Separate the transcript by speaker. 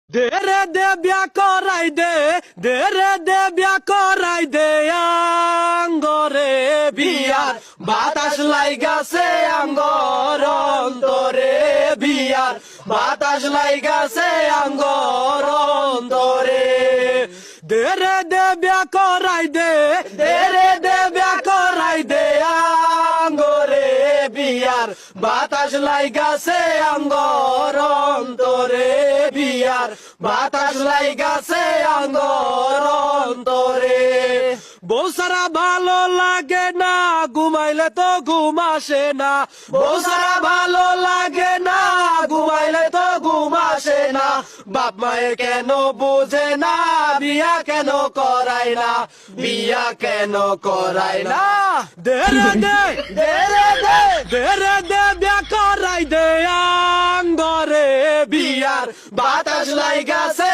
Speaker 1: দেরে দে বিয়া করাই দে, দেরে দে বিয়া করাই দে, আঙ্গরে বিয়ার বাতাস লাইগাছে আঙ্গর অন্তরে, বিয়ার বাতাস লাইগাছে আঙ্গর অন্তরে। দেরে দে বিয়া করাই দে, দেরে দে বিয়া করাই দে, আঙ্গরে বিয়ার বাতাস লাইগাছে আঙ্গর অন্তরে, বিয়ার বাতাস লাইগাছে আঙ্গর অন্তরে। বউ সারা ভালো লাগে না, ঘুমাইলে তো ঘুম আসে না, বউ সারা ভালো লাগে না, ঘুমাইলে তো ঘুম আসে না। বাপ মায়ে কেন বুঝে না, বিয়া কেন করায় না, বিয়া কেন করায় না। দেরে দে, দেরে দে, দেরে দে বিয়া করাই দে, আঙ্গরে বিয়ার বাতাস লাইগাছে